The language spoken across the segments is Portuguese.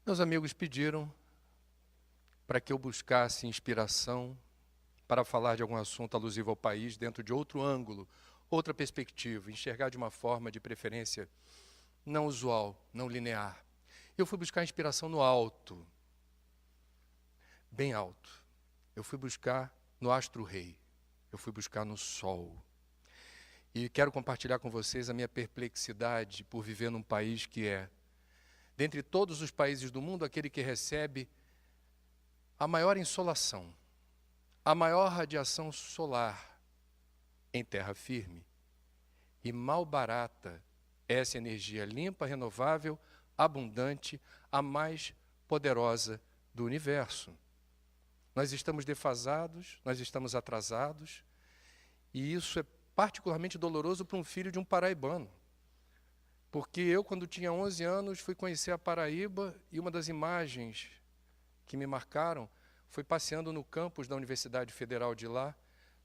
Meus amigos pediram para que eu buscasse inspiração para falar de algum assunto alusivo ao país dentro de outro ângulo, outra perspectiva, enxergar de uma forma de preferência não usual, não linear. Eu fui buscar inspiração no alto, bem alto. Eu fui buscar no astro-rei, eu fui buscar no sol. E quero compartilhar com vocês a minha perplexidade por viver num país que é, dentre todos os países do mundo, aquele que recebe a maior insolação, a maior radiação solar em terra firme. E mal barata essa energia limpa, renovável, abundante, a mais poderosa do universo. Nós estamos defasados, nós estamos atrasados, e isso é particularmente doloroso para um filho de um paraibano. Porque eu, quando tinha 11 anos, fui conhecer a Paraíba e uma das imagens que me marcaram foi passeando no campus da Universidade Federal de lá,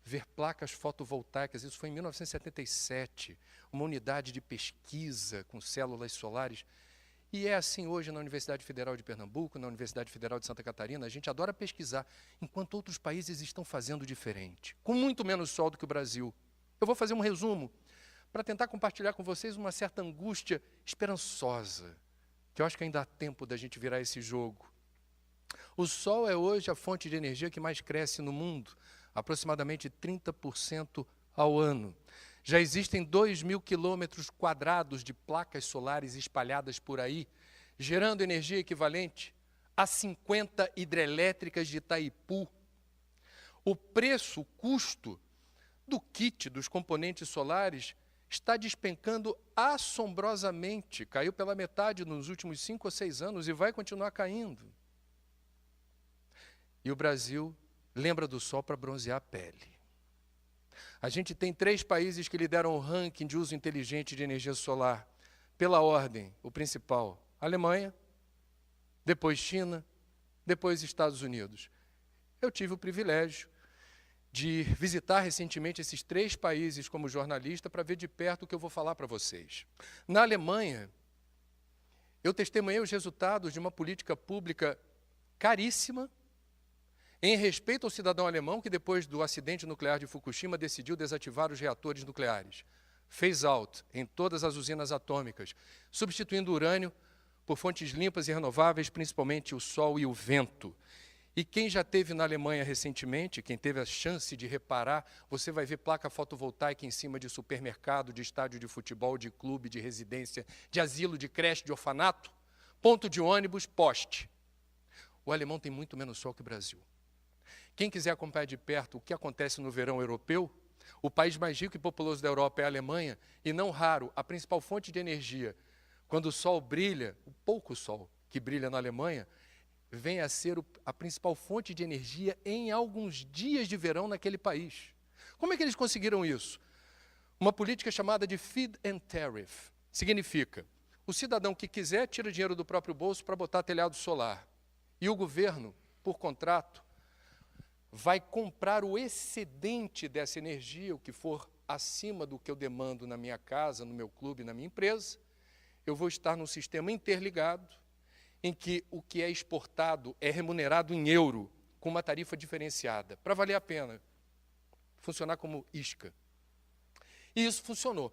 ver placas fotovoltaicas. Isso foi em 1977, uma unidade de pesquisa com células solares. E é assim hoje na Universidade Federal de Pernambuco, na Universidade Federal de Santa Catarina. A gente adora pesquisar, enquanto outros países estão fazendo diferente, com muito menos sol do que o Brasil. Eu vou fazer um resumo para tentar compartilhar com vocês uma certa angústia esperançosa, que eu acho que ainda há tempo da gente virar esse jogo. O sol é hoje a fonte de energia que mais cresce no mundo, aproximadamente 30% ao ano. Já existem 2.000 quilômetros quadrados de placas solares espalhadas por aí, gerando energia equivalente a 50 hidrelétricas de Itaipu. O preço, o custo do kit dos componentes solares está despencando assombrosamente. Caiu pela metade nos últimos 5 ou 6 anos e vai continuar caindo. E o Brasil lembra do sol para bronzear a pele. A gente tem 3 países que lideram o ranking de uso inteligente de energia solar. Pela ordem, o principal, Alemanha, depois China, depois Estados Unidos. Eu tive o privilégio de visitar recentemente esses 3 países como jornalista para ver de perto o que eu vou falar para vocês. Na Alemanha, eu testemunhei os resultados de uma política pública caríssima, em respeito ao cidadão alemão que, depois do acidente nuclear de Fukushima, decidiu desativar os reatores nucleares. Phase out em todas as usinas atômicas, substituindo o urânio por fontes limpas e renováveis, principalmente o sol e o vento. E quem já esteve na Alemanha recentemente, quem teve a chance de reparar, você vai ver placa fotovoltaica em cima de supermercado, de estádio de futebol, de clube, de residência, de asilo, de creche, de orfanato, ponto de ônibus, poste. O alemão tem muito menos sol que o Brasil. Quem quiser acompanhar de perto o que acontece no verão europeu, o país mais rico e populoso da Europa é a Alemanha, e não raro, a principal fonte de energia, quando o sol brilha, o pouco sol que brilha na Alemanha, vem a ser a principal fonte de energia em alguns dias de verão naquele país. Como é que eles conseguiram isso? Uma política chamada de feed and tariff. Significa, o cidadão que quiser tira dinheiro do próprio bolso para botar telhado solar. E o governo, por contrato, vai comprar o excedente dessa energia, o que for acima do que eu demando na minha casa, no meu clube, na minha empresa. Eu vou estar num sistema interligado, em que o que é exportado é remunerado em euro, com uma tarifa diferenciada, para valer a pena, funcionar como isca. E isso funcionou.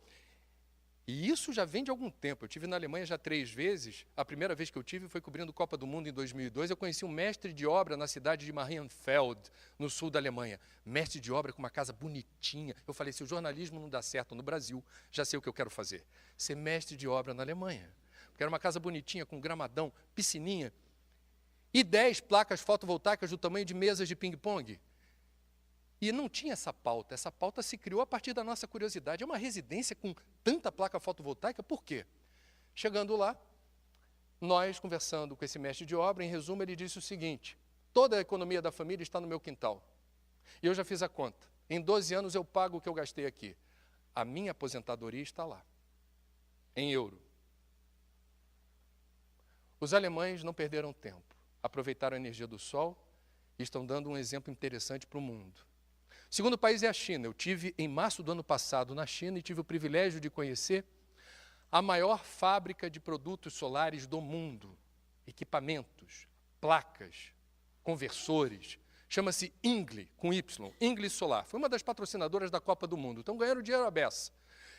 E isso já vem de algum tempo. Eu estive na Alemanha já 3 vezes. A primeira vez que eu tive foi cobrindo Copa do Mundo em 2002. Eu conheci um mestre de obra na cidade de Marienfeld, no sul da Alemanha. Mestre de obra com uma casa bonitinha. Eu falei, se o jornalismo não dá certo no Brasil, já sei o que eu quero fazer. Ser mestre de obra na Alemanha. Porque era uma casa bonitinha, com gramadão, piscininha. E 10 placas fotovoltaicas do tamanho de mesas de ping-pong. E não tinha essa pauta se criou a partir da nossa curiosidade. É uma residência com tanta placa fotovoltaica, por quê? Chegando lá, nós conversando com esse mestre de obra, em resumo, ele disse o seguinte, toda a economia da família está no meu quintal. E eu já fiz a conta. Em 12 anos eu pago o que eu gastei aqui. A minha aposentadoria está lá, em euro. Os alemães não perderam tempo, aproveitaram a energia do sol e estão dando um exemplo interessante para o mundo. O segundo país é a China. Eu estive em março do ano passado na China e tive o privilégio de conhecer a maior fábrica de produtos solares do mundo. equipamentos, placas, conversores. Chama-se Ingle, com Y, Ingle Solar. Foi uma das patrocinadoras da Copa do Mundo. Então ganharam dinheiro à beça.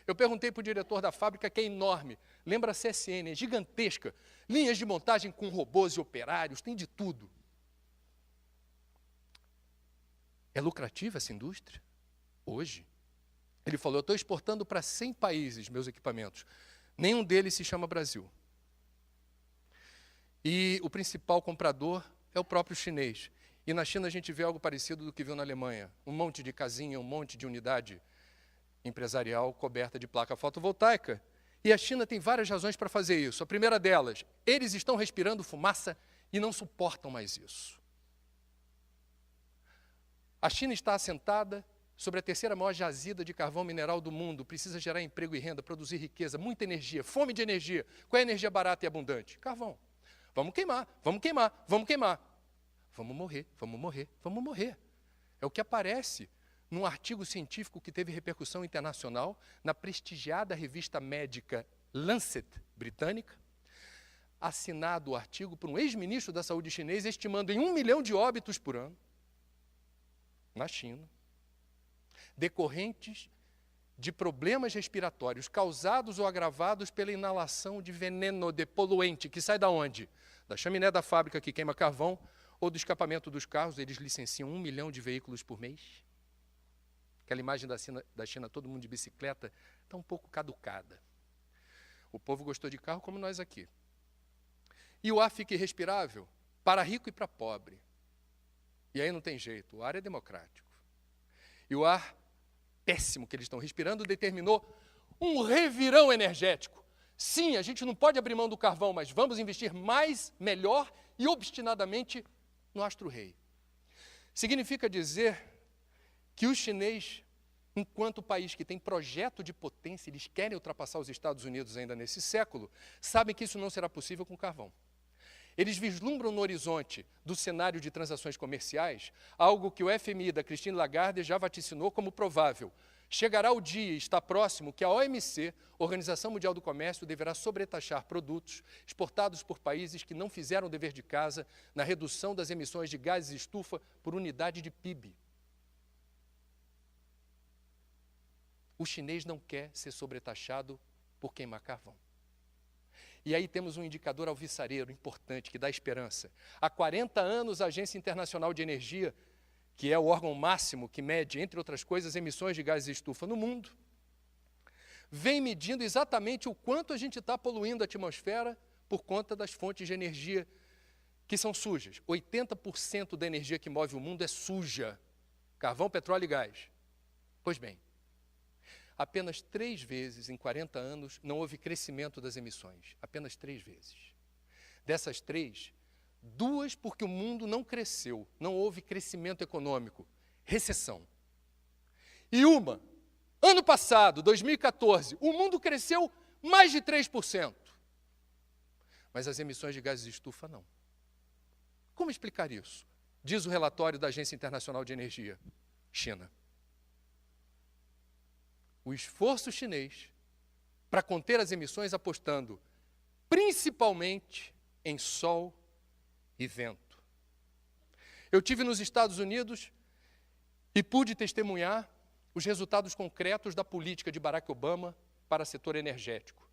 Eu perguntei para o diretor da fábrica, que é enorme, lembra a CSN, é gigantesca, linhas de montagem com robôs e operários, tem de tudo. É lucrativa essa indústria? Hoje? Ele falou, eu estou exportando para 100 países meus equipamentos. Nenhum deles se chama Brasil. E o principal comprador é o próprio chinês. E na China a gente vê algo parecido do que viu na Alemanha. Um monte de casinha, um monte de unidade empresarial coberta de placa fotovoltaica. E a China tem várias razões para fazer isso. A primeira delas, eles estão respirando fumaça e não suportam mais isso. A China está assentada sobre a terceira maior jazida de carvão mineral do mundo, precisa gerar emprego e renda, produzir riqueza, muita energia, fome de energia. Qual é a energia barata e abundante? Carvão. Vamos queimar, vamos queimar, vamos queimar. Vamos morrer, vamos morrer, vamos morrer. É o que aparece num artigo científico que teve repercussão internacional na prestigiada revista médica Lancet britânica, assinado o artigo por um ex-ministro da saúde chinês, estimando em 1 milhão de óbitos por ano na China, decorrentes de problemas respiratórios causados ou agravados pela inalação de veneno, de poluente, que sai da onde? Da chaminé da fábrica que queima carvão ou do escapamento dos carros. Eles licenciam 1 milhão de veículos por mês. Aquela imagem da China, todo mundo de bicicleta, está um pouco caducada. O povo gostou de carro como nós aqui. E o ar fica irrespirável para rico e para pobre. E aí não tem jeito, o ar é democrático. E o ar péssimo que eles estão respirando determinou um revirão energético. Sim, a gente não pode abrir mão do carvão, mas vamos investir mais, melhor e obstinadamente no astro-rei. Significa dizer que o chinês, enquanto país que tem projeto de potência, eles querem ultrapassar os Estados Unidos ainda nesse século, sabem que isso não será possível com carvão. Eles vislumbram no horizonte do cenário de transações comerciais algo que o FMI da Christine Lagarde já vaticinou como provável. Chegará o dia, está próximo, que a OMC, Organização Mundial do Comércio, deverá sobretaxar produtos exportados por países que não fizeram o dever de casa na redução das emissões de gases de estufa por unidade de PIB. O chinês não quer ser sobretaxado por queimar carvão. E aí temos um indicador alvissareiro importante que dá esperança. Há 40 anos, a Agência Internacional de Energia, que é o órgão máximo que mede, entre outras coisas, emissões de gases de estufa no mundo, vem medindo exatamente o quanto a gente está poluindo a atmosfera por conta das fontes de energia que são sujas. 80% da energia que move o mundo é suja. Carvão, petróleo e gás. Pois bem, apenas 3 vezes em 40 anos não houve crescimento das emissões. Apenas 3 vezes. Dessas 3, 2 porque o mundo não cresceu, não houve crescimento econômico, recessão. E uma, ano passado, 2014, o mundo cresceu mais de 3%. Mas as emissões de gases de estufa não. Como explicar isso? Diz o relatório da Agência Internacional de Energia, China. O esforço chinês para conter as emissões apostando principalmente em sol e vento. Eu tive nos Estados Unidos e pude testemunhar os resultados concretos da política de Barack Obama para o setor energético.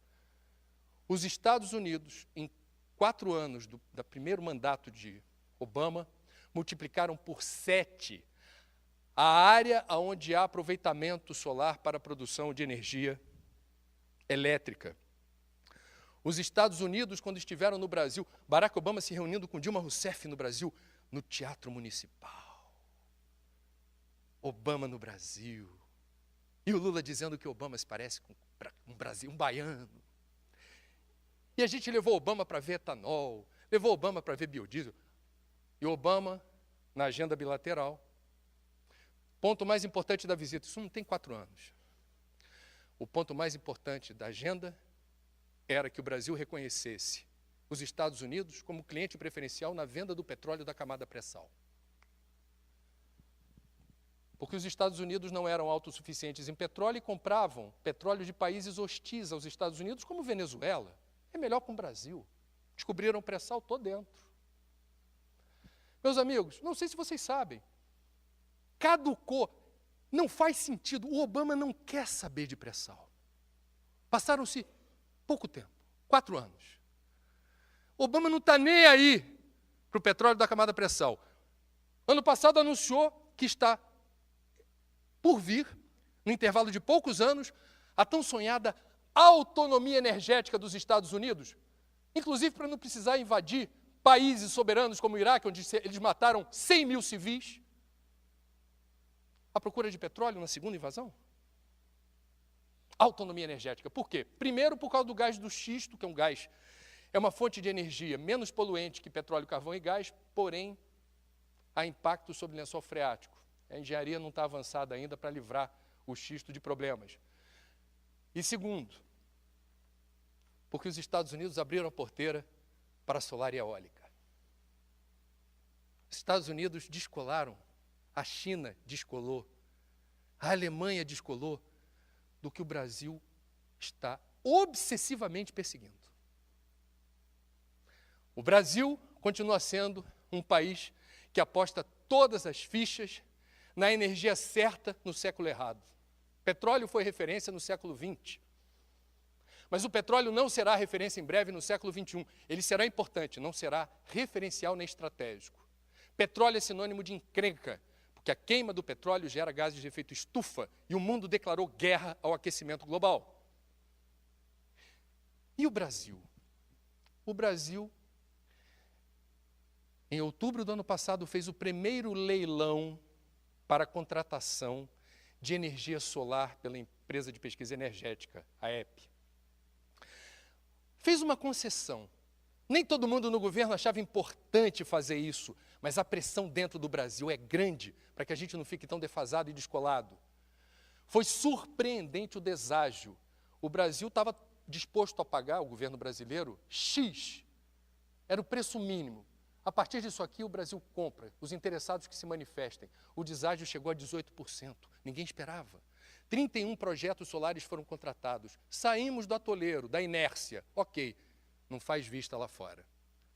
Os Estados Unidos, em 4 anos do primeiro mandato de Obama, multiplicaram por 7 a área onde há aproveitamento solar para a produção de energia elétrica. Os Estados Unidos, quando estiveram no Brasil, Barack Obama se reunindo com Dilma Rousseff no Brasil, no Teatro Municipal. Obama no Brasil. E o Lula dizendo que Obama se parece com um baiano. E a gente levou Obama para ver etanol, levou Obama para ver biodiesel. E Obama, na agenda bilateral, ponto mais importante da visita, isso não tem 4 anos. O ponto mais importante da agenda era que o Brasil reconhecesse os Estados Unidos como cliente preferencial na venda do petróleo da camada pré-sal. Porque os Estados Unidos não eram autossuficientes em petróleo e compravam petróleo de países hostis aos Estados Unidos, como Venezuela. É melhor com o Brasil. Descobriram o pré-sal, estou dentro. Meus amigos, não sei se vocês sabem, caducou, não faz sentido, o Obama não quer saber de pré-sal. Passaram-se pouco tempo, 4 anos. Obama não está nem aí para o petróleo da camada pré-sal. Ano passado anunciou que está por vir, no intervalo de poucos anos, a tão sonhada autonomia energética dos Estados Unidos, inclusive para não precisar invadir países soberanos como o Iraque, onde eles mataram 100 mil civis. A procura de petróleo na segunda invasão? Autonomia energética. Por quê? Primeiro, por causa do gás do xisto, que é um gás, é uma fonte de energia menos poluente que petróleo, carvão e gás, porém, há impacto sobre o lençol freático. A engenharia não está avançada ainda para livrar o xisto de problemas. E segundo, porque os Estados Unidos abriram a porteira para a solar e eólica. Os Estados Unidos descolaram, a China descolou, a Alemanha descolou do que o Brasil está obsessivamente perseguindo. O Brasil continua sendo um país que aposta todas as fichas na energia certa no século errado. Petróleo foi referência no século XX. Mas o petróleo não será referência em breve no século XXI. Ele será importante, não será referencial nem estratégico. Petróleo é sinônimo de encrenca, porque a queima do petróleo gera gases de efeito estufa e o mundo declarou guerra ao aquecimento global. E o Brasil? O Brasil, em outubro do ano passado, fez o primeiro leilão para a contratação de energia solar pela empresa de pesquisa energética, a EPE. Fez uma concessão. Nem todo mundo no governo achava importante fazer isso, mas a pressão dentro do Brasil é grande para que a gente não fique tão defasado e descolado. Foi surpreendente o deságio. O Brasil estava disposto a pagar, o governo brasileiro, X. Era o preço mínimo. A partir disso aqui, o Brasil compra, os interessados que se manifestem. O deságio chegou a 18%, ninguém esperava. 31 projetos solares foram contratados. Saímos do atoleiro, da inércia. Ok, não faz vista lá fora.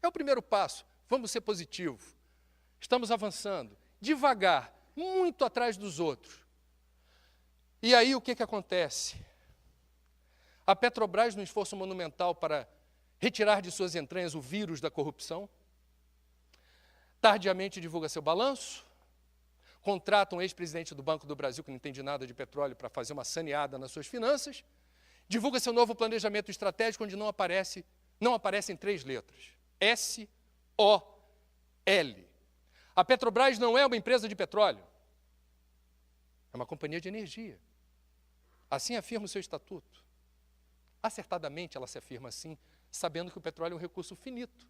É o primeiro passo, vamos ser positivos. Estamos avançando, devagar, muito atrás dos outros. E aí o que acontece? A Petrobras, num esforço monumental para retirar de suas entranhas o vírus da corrupção, tardiamente divulga seu balanço, contrata um ex-presidente do Banco do Brasil, que não entende nada de petróleo, para fazer uma saneada nas suas finanças, divulga seu novo planejamento estratégico, onde não aparecem 3 letras, S-O-L. A Petrobras não é uma empresa de petróleo, é uma companhia de energia. Assim afirma o seu estatuto. Acertadamente ela se afirma assim, sabendo que o petróleo é um recurso finito.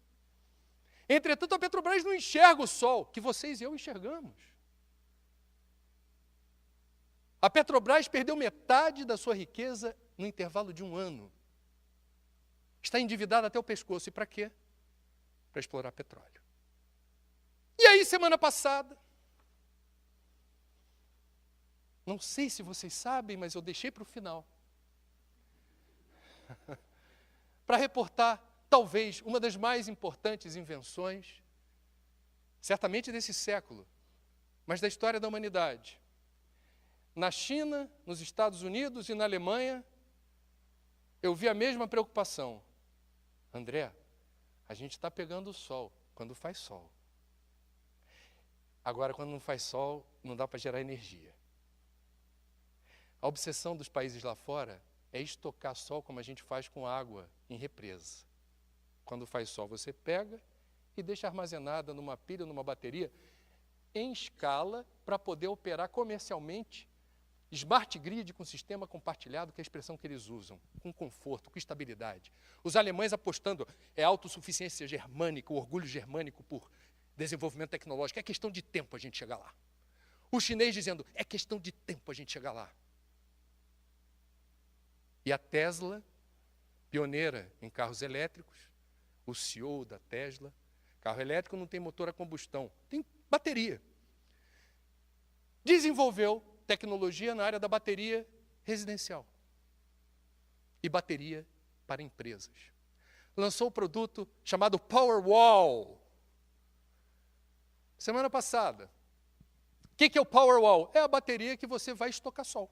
Entretanto, a Petrobras não enxerga o sol, que vocês e eu enxergamos. A Petrobras perdeu metade da sua riqueza no intervalo de 1 ano. Está endividada até o pescoço. E para quê? Para explorar petróleo. E aí, semana passada, não sei se vocês sabem, mas eu deixei para o final, para reportar, talvez, uma das mais importantes invenções, certamente desse século, mas da história da humanidade. Na China, nos Estados Unidos e na Alemanha, eu vi a mesma preocupação. André, a gente está pegando o sol quando faz sol. Agora, quando não faz sol, não dá para gerar energia. A obsessão dos países lá fora é estocar sol como a gente faz com água em represa. Quando faz sol, você pega e deixa armazenada numa pilha, numa bateria, em escala, para poder operar comercialmente smart grid com sistema compartilhado, que é a expressão que eles usam, com conforto, com estabilidade. Os alemães apostando, é autossuficiência germânica, o orgulho germânico por desenvolvimento tecnológico, é questão de tempo a gente chegar lá. O chinês dizendo, é questão de tempo a gente chegar lá. E a Tesla, pioneira em carros elétricos, o CEO da Tesla, carro elétrico não tem motor a combustão, tem bateria. Desenvolveu tecnologia na área da bateria residencial e bateria para empresas. lançou o produto chamado Powerwall. Semana passada. O que é o Powerwall? É a bateria que você vai estocar sol.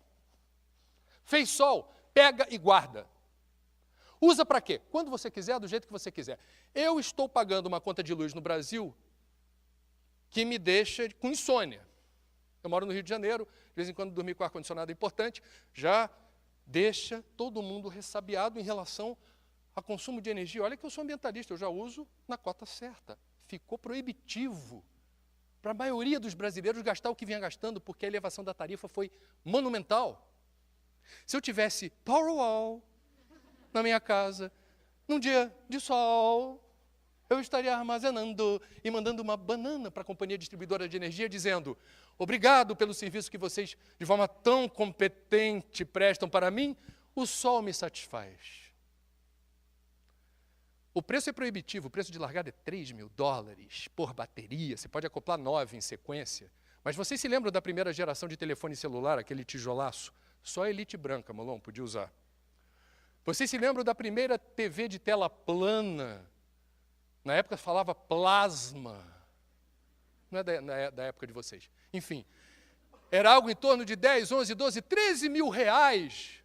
Fez sol, pega e guarda. Usa para quê? Quando você quiser, do jeito que você quiser. Eu estou pagando uma conta de luz no Brasil que me deixa com insônia. Eu moro no Rio de Janeiro, de vez em quando dormir com ar-condicionado é importante, já deixa todo mundo ressabiado em relação a consumo de energia. Olha que eu sou ambientalista, eu já uso na cota certa. Ficou proibitivo para a maioria dos brasileiros gastar o que vinha gastando, porque a elevação da tarifa foi monumental. Se eu tivesse Powerwall na minha casa, num dia de sol, eu estaria armazenando e mandando uma banana para a companhia distribuidora de energia, dizendo: obrigado pelo serviço que vocês, de forma tão competente, prestam para mim, o sol me satisfaz. O preço é proibitivo, o preço de largada é $3.000 por bateria, você pode acoplar 9 em sequência. Mas vocês se lembram da primeira geração de telefone celular, aquele tijolaço? Só a elite branca, Molon, podia usar. Vocês se lembram da primeira TV de tela plana? Na época falava plasma. Não é da época de vocês. Enfim, era algo em torno de 10, 11, 12, 13 mil reais.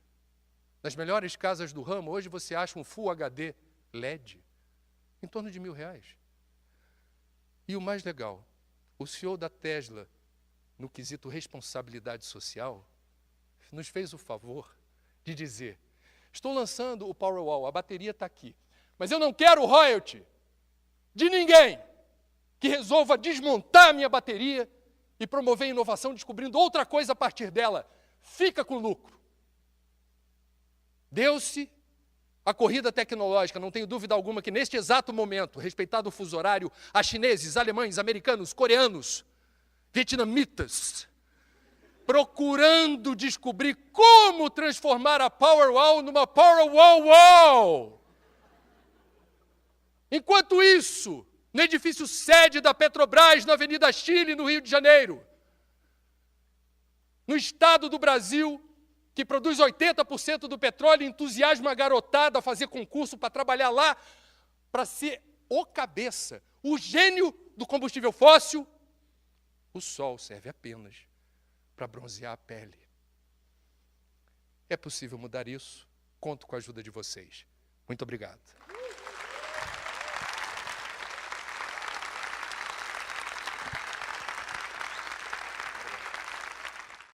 Nas melhores casas do ramo, hoje você acha um Full HD LED em torno de R$1.000. E o mais legal, o CEO da Tesla, no quesito responsabilidade social, nos fez o favor de dizer: estou lançando o Powerwall, a bateria está aqui, mas eu não quero royalty de ninguém que resolva desmontar a minha bateria e promover inovação descobrindo outra coisa a partir dela. Fica com lucro. Deu-se a corrida tecnológica, não tenho dúvida alguma que neste exato momento, respeitado o fuso horário, há chineses, alemães, americanos, coreanos, vietnamitas, procurando descobrir como transformar a Powerwall numa Powerwall. Enquanto isso, no edifício sede da Petrobras, na Avenida Chile, no Rio de Janeiro, no estado do Brasil, que produz 80% do petróleo, entusiasma a garotada a fazer concurso para trabalhar lá, para ser o cabeça, o gênio do combustível fóssil, o sol serve apenas para bronzear a pele. É possível mudar isso? Conto com a ajuda de vocês. Muito obrigado.